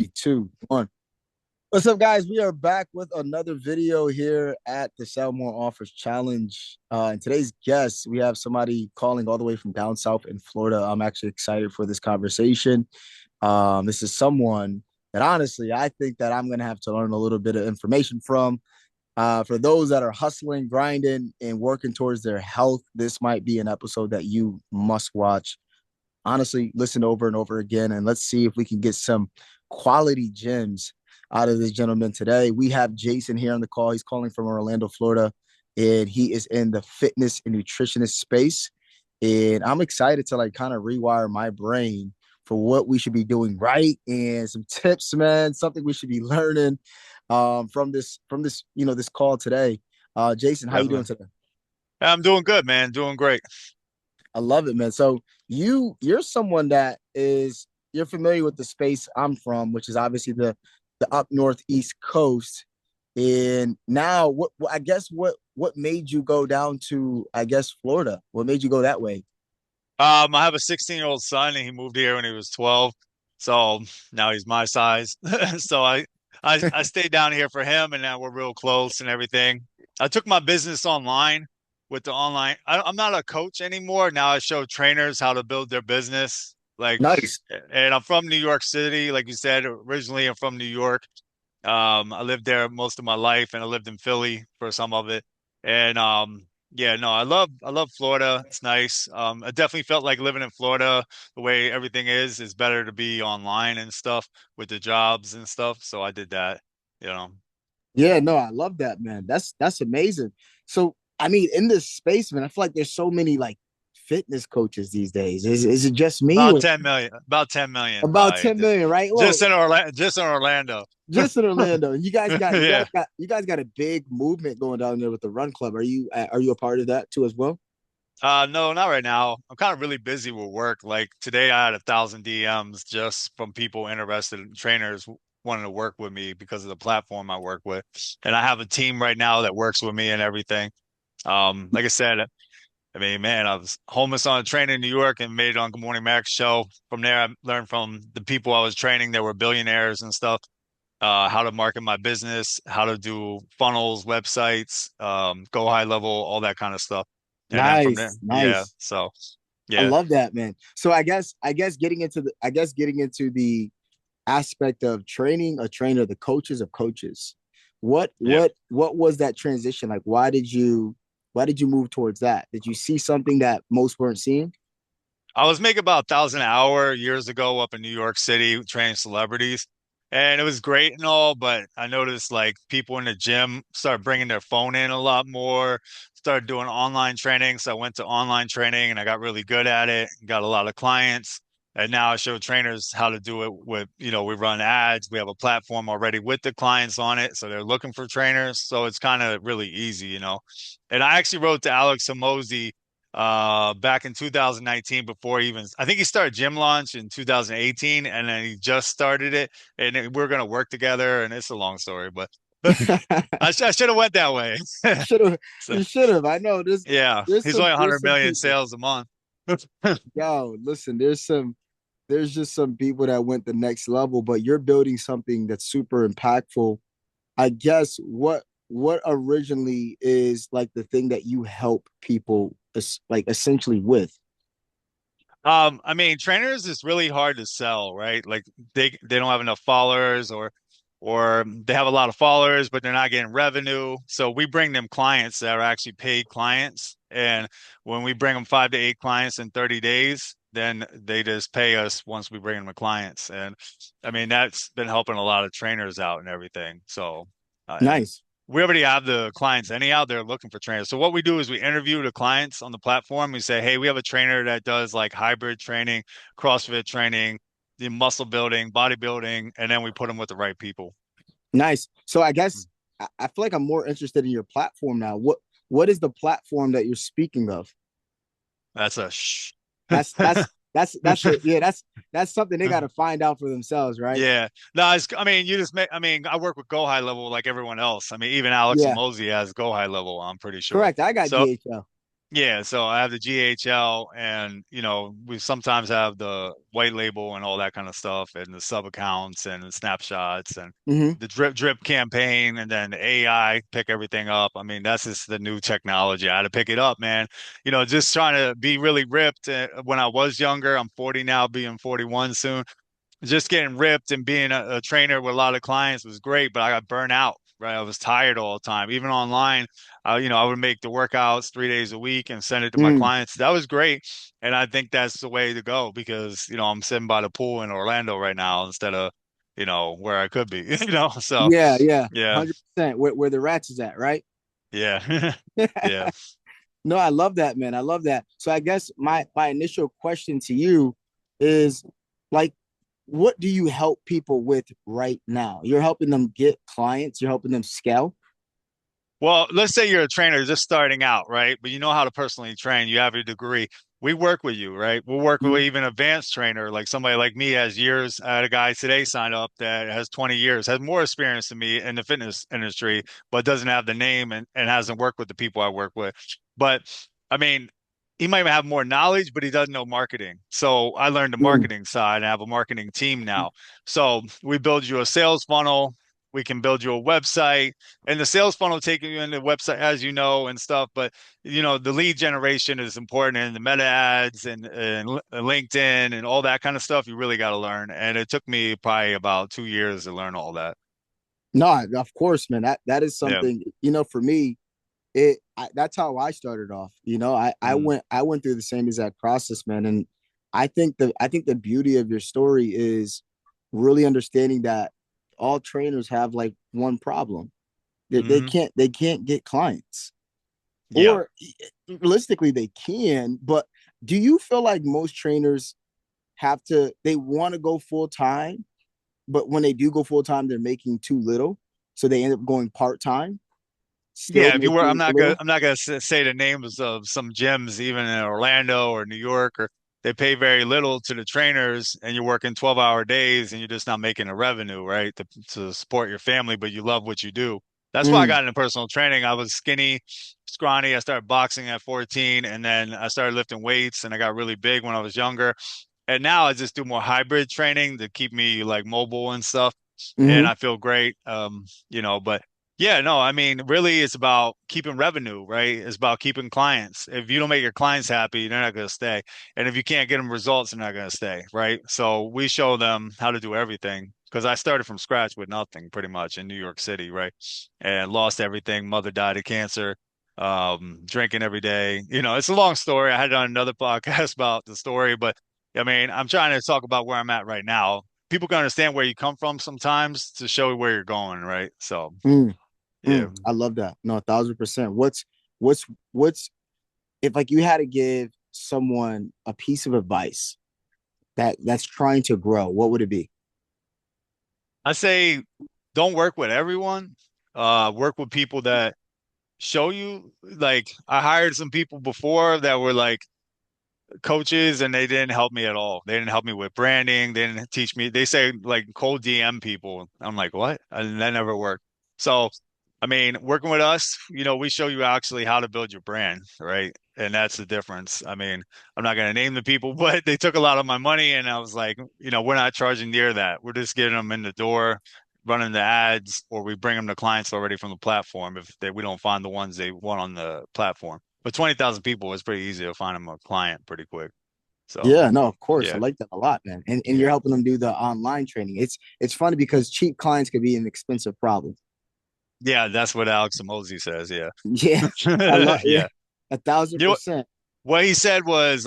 Three, two, one. What's up, guys? We are back with another video here at the Sell More Offers Challenge. And today's guest, we have somebody calling all the way from down south in Florida. I'm actually excited for this conversation. This is someone that honestly, I think that I'm going to have to learn a little bit of information from. For those that are hustling, grinding, and working towards their health, this might be an episode that you must watch. Honestly, listen over and over again, and let's see if we can get some quality gems out of this gentleman today. We have Jason here on the call. He's calling from Orlando, Florida, and he is in the fitness and nutritionist space. And I'm excited to like kind of rewire my brain for what we should be doing right and some tips, man, something we should be learning from this this call today. Jason, how you doing Definitely. today? I'm doing good, man. Doing great. I love it, man. So you're someone that is you're familiar with the space I'm from, which is obviously the up northeast coast. And now I guess what made you go down to I guess Florida? What made you go that way? I have a 16-year-old son, and he moved here when he was 12. So now he's my size. So I stayed down here for him, and now we're real close and everything. I took my business online with the online. I'm not a coach anymore. Now I show trainers how to build their business. Nice. And I'm from New York City, like you said. Originally, I'm from New York. I lived there most of my life, and I lived in Philly for some of it. And yeah, no, I love Florida. It's nice. I definitely felt like living in Florida, the way everything is better to be online and stuff with the jobs and stuff. So I did that, you know. Yeah, no, I love that, man. That's amazing. So I mean, in this space, man, I feel like there's so many like fitness coaches these days. Is it just me About or 10 million, about 10 million about probably 10 million, right? Look, just in Orlando. just in Orlando. And Yeah. you guys got a big movement going down there with the run club. Are you a part of that too as well? No, not right now. I'm kind of really busy with work. Like today, I had 1,000 DMs just from people interested in trainers wanting to work with me because of the platform I work with. And I have a team right now that works with me and everything. Like I said, I mean, man, I was homeless on a train in New York and made it on Good Morning Max show. From there, I learned from the people I was training that were billionaires and stuff, how to market my business, how to do funnels, websites, go high level, all that kind of stuff. And then from there, Nice, yeah. nice. So I yeah, love that, man. So I guess getting into the aspect of training a trainer, the coaches of coaches. What yeah. what what was that transition like? Why did you move towards that? Did you see something that most weren't seeing? I was making about 1,000 an hour years ago up in New York City training celebrities. And it was great and all, but I noticed like people in the gym started bringing their phone in a lot more, started doing online training. So I went to online training and I got really good at it, got a lot of clients. And now I show trainers how to do it with, we run ads. We have a platform already with the clients on it. So they're looking for trainers. So it's kind of really easy. And I actually wrote to Alex Samosi back in 2019 before even I think he started Gym Launch in 2018 and then he just started it and we're gonna work together and it's a long story, but I should have went that way. should have So you should have. I know there's yeah, there's he's some only there's 100 some million people. sales a month. Yo, listen, there's just some people that went the next level, but you're building something that's super impactful. I guess what originally is like the thing that you help people like essentially with. I mean, trainers is really hard to sell, right? Like they don't have enough followers or they have a lot of followers, but they're not getting revenue. So we bring them clients that are actually paid clients. And when we bring them 5 to 8 clients in 30 days, then they just pay us once we bring them the clients. And I mean, that's been helping a lot of trainers out and everything. So, and Nice. we already have the clients anyhow. They're looking for trainers. So what we do is we interview the clients on the platform. We say, hey, we have a trainer that does like hybrid training, CrossFit training, the muscle building, bodybuilding, and then we put them with the right people. Nice. So I guess I feel like I'm more interested in your platform now. What is the platform that you're speaking of? That's a shh. That's something they got to find out for themselves, right? Yeah. No, I mean, you just make, I mean, I work with Go High Level like everyone else. I mean, even Alex Yeah, Mosey has Go High Level, I'm pretty sure. correct. I got So, GHL. Yeah, so I have the GHL and we sometimes have the white label and all that kind of stuff and the sub accounts and the snapshots and Hmm. the drip campaign and then the AI pick everything up. I mean, that's just the new technology. I had to pick it up, man. Just trying to be really ripped when I was younger. I'm 40 now, being 41 soon. Just getting ripped and being a trainer with a lot of clients was great, but I got burnt out, right? I was tired all the time. Even online, I would make the workouts 3 days a week and send it to my Mm. clients. That was great. And I think that's the way to go because, I'm sitting by the pool in Orlando right now instead of, where I could be, So Yeah, yeah, yeah, 100%. Where the rats is at, right? yeah, yeah. No, I love that, man. I love that. So I guess my initial question to you is like, what do you help people with right now? You're helping them get clients, you're helping them scale. Well, let's say you're a trainer just starting out, right? But you know how to personally train, you have your degree. We work with you, right? We'll work with Mhm. even advanced trainer, like somebody like me has years. I had a guy today sign up that has 20 years, has more experience than me in the fitness industry, but doesn't have the name and hasn't worked with the people I work with. But I mean, he might have more knowledge, but he doesn't know marketing. So I learned the Mm. marketing side and have a marketing team now. So we build you a sales funnel. We can build you a website and the sales funnel taking you into the website as you know and stuff, but the lead generation is important and the meta ads and LinkedIn and all that kind of stuff you really got to learn, and it took me probably about 2 years to learn all that. No, of course, man. That is Yeah. something, for me, that's how I started off. Mm. I went through the same exact process, man. And I think the beauty of your story is really understanding that all trainers have like one problem. Hmm. They can't get clients. Yeah. Or realistically they can, but do you feel like most trainers they want to go full time, but when they do go full time, they're making too little. So they end up going part time, still Yeah, if you were, making a little. I'm not gonna say the names of some gyms, even in Orlando or New York, or they pay very little to the trainers, and you're working 12-hour days, and you're just not making a revenue, right, to support your family, but you love what you do. That's why I Mm, got into personal training. I was skinny, scrawny. I started boxing at 14, and then I started lifting weights, and I got really big when I was younger. And now I just do more hybrid training to keep me like mobile and stuff, and mm-hmm. I feel great. But yeah, no, I mean, really, it's about keeping revenue, right? It's about keeping clients. If you don't make your clients happy, they're not going to stay. And if you can't get them results, they're not going to stay, right? So we show them how to do everything because I started from scratch with nothing pretty much in New York City, right? And lost everything. Mother died of cancer, drinking every day. It's a long story. I had done another podcast about the story, but I mean, I'm trying to talk about where I'm at right now. People can understand where you come from sometimes to show where you're going, right? So. Mm, Yeah. I love that. No, 1,000%. What's what's if like you had to give someone a piece of advice that's trying to grow, what would it be? I say don't work with everyone. Work with people that show you. Like I hired some people before that were like coaches and they didn't help me at all. They didn't help me with branding. They didn't teach me. They say like cold DM people. I'm like, what? And that never worked. So, I mean, working with us, we show you actually how to build your brand, right? And that's the difference. I mean, I'm not going to name the people, but they took a lot of my money and I was like, we're not charging near that. We're just getting them in the door, running the ads, or we bring them to clients already from the platform if we don't find the ones they want on the platform. But 20,000 people is pretty easy to find them a client pretty quick. So, Yeah, no, of course. I yeah. like that a lot, man. And you're Yeah. helping them do the online training. It's funny because cheap clients could be an expensive problem. Yeah, that's what Alex Mosey says. Yeah. Yeah. I love yeah, Yeah. a thousand You know percent. what he said was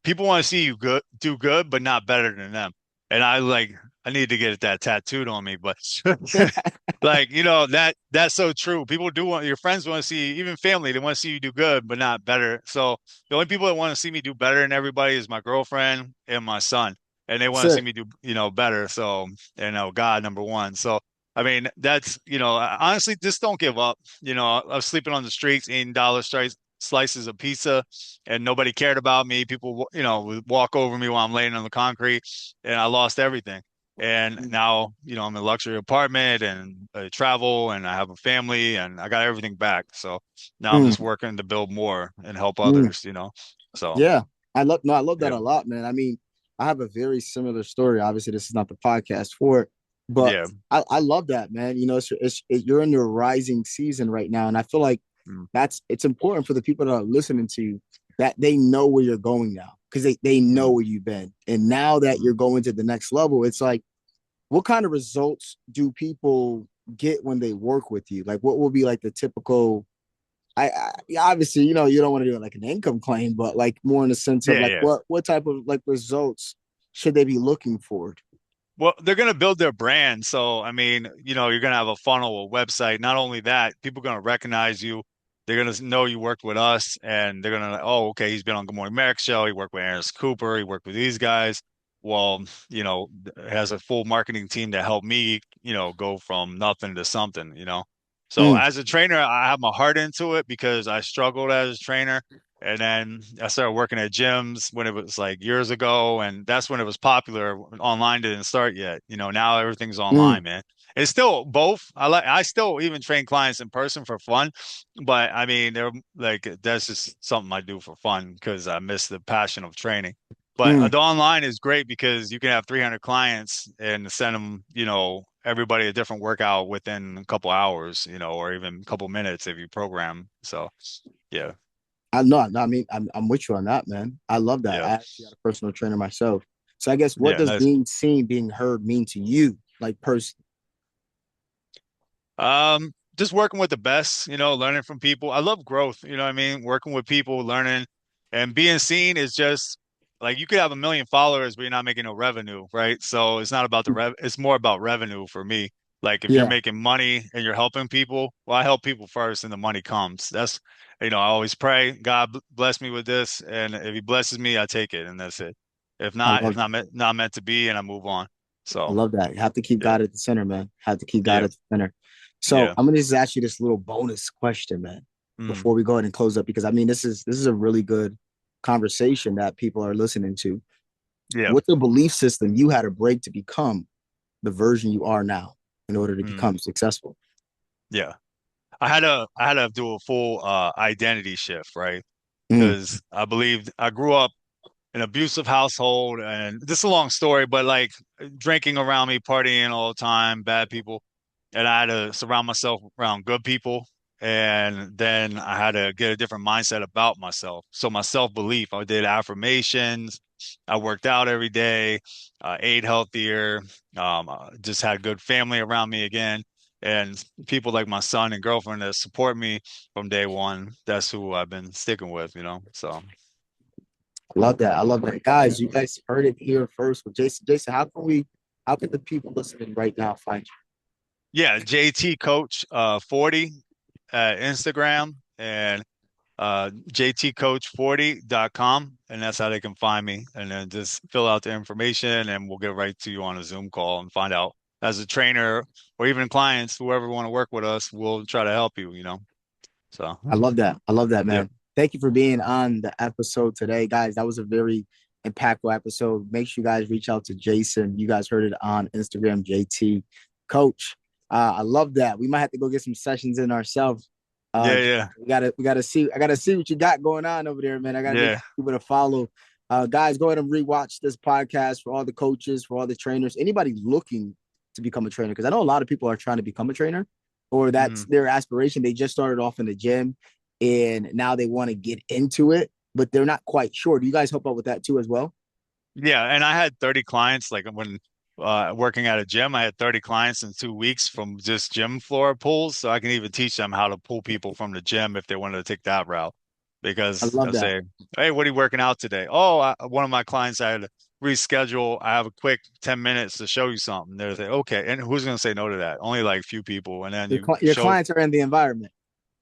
people want to see you do good, but not better than them. And I need to get that tattooed on me, but like, that's so true. People do want your friends want to see, even family, they want to see you do good, but not better. So the only people that want to see me do better than everybody is my girlfriend and my son. And they want to see So me do, better. So, God, number one. So, I mean, that's, honestly, just don't give up. I was sleeping on the streets, eating slices of pizza, and nobody cared about me. People, would walk over me while I'm laying on the concrete, and I lost everything. And now, I'm in a luxury apartment and I travel and I have a family and I got everything back. So now I'm just Mm, working to build more and help mm. others. So Yeah, I love that yeah, a lot, man. I mean, I have a very similar story. Obviously, this is not the podcast for it, but yeah, I love that, man. You know, you're in your rising season right now, and I feel like mm, it's important for the people that are listening to you that they know where you're going now because they know mm, where you've been, and now that mm. you're going to the next level, it's like, what kind of results do people get when they work with you? Like, what will be like the typical obviously, you don't want to do it like an income claim, but like more in the sense of Yeah, like yeah. what type of like results should they be looking for? Well, they're going to build their brand. So, I mean, you're going to have a funnel, a website. Not only that, people are going to recognize you. They're going to know you worked with us and they're going to, oh, okay, he's been on Good Morning America show. He worked with Aaron Cooper. He worked with these guys. Well, has a full marketing team to help me, go from nothing to something. So Mm, as a trainer, I have my heart into it because I struggled as a trainer. And then I started working at gyms when it was like years ago, and that's when it was popular. Online didn't start yet. Now everything's mm, online, man. It's still both. I still even train clients in person for fun, but I mean, they're like that's just something I do for fun because I miss the passion of training. But mm, the online is great because you can have 300 clients and send them, everybody a different workout within a couple hours, or even a couple minutes if you program. So, yeah. I know. I mean, I'm with you on that, man. I love that. Yeah. I actually got a personal trainer myself. So I guess what Yeah, does nice. being seen, being heard mean to you, like personally? Just working with the best, learning from people. I love growth, you know what I mean? Working with people, learning and being seen is just like you could have a million followers, but you're not making no revenue, right? So it's not about it's more about revenue for me. Like if you're Yeah, making money and you're helping people, well, I help people first and the money comes. I always pray, God bless me with this, and if he blesses me, I take it and that's it. If I not, love if not meant to be, and I move on. I So love that. You have to keep yeah, God at the center, man. Have to keep God yeah, at the center. So yeah. I'm gonna just ask you this little bonus question, man, Mm, before we go ahead and close up, because I mean this is a really good conversation that people are listening to. yeah. What's a belief system you had to break to become the version you are now in order to Mm. become successful? Yeah. I had to do a full identity shift, right? Mm, Because I grew up in an abusive household and this is a long story, but like drinking around me, partying all the time, bad people. And I had to surround myself around good people. And then I had to get a different mindset about myself. So my self-belief, I did affirmations, I worked out every day, ate healthier, just had good family around me again. And people like my son and girlfriend that support me from day one, that's who I've been sticking with. So I love that. I love that. Guys, you guys heard it here first with Jason. Jason, how can the people listening right now find yeah, JTCoach 40 at Instagram and JTcoach40.com, and that's how they can find me. And then just fill out the information and we'll get right to you on a Zoom call and find out as a trainer or even clients, whoever want to work with us, we'll try to help you. So, I love that. I love that, yeah. man. Thank you for being on the episode today, guys. That was a very impactful episode. Make sure you guys reach out to Jason. You guys heard it on Instagram, JT Coach. I love that. We might have to go get some sessions in ourselves. Yeah, yeah. We gotta see. I gotta see what you got going on over there, man. I gotta make Yeah. sure people to follow. Guys, go ahead and rewatch this podcast for all the coaches, for all the trainers, anybody looking to become a trainer. Because I know a lot of people are trying to become a trainer, or that's Mhm. their aspiration. They just started off in the gym and now they want to get into it, but they're not quite sure. Do you guys help out with that too as well? Yeah, and I had 30 clients like when working at a gym, I had 30 clients in 2 weeks from just gym floor pulls. So I can even teach them how to pull people from the gym if they wanted to take that route. I Because love I that. say, hey, what are you working out today? Oh, one of my clients I had to reschedule. I have a quick 10 minutes to show you something. They're like, okay. And who's going to say no to that? Only like few people. And then you Your show, clients are in the environment.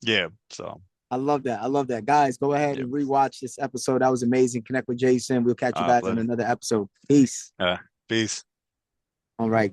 yeah. So, I love that. I love that. Guys, go ahead yeah. and rewatch this episode. That was amazing. Connect with Jason. We'll catch you guys on Pleasure. another episode. Peace. Uh, Peace. All right. Good.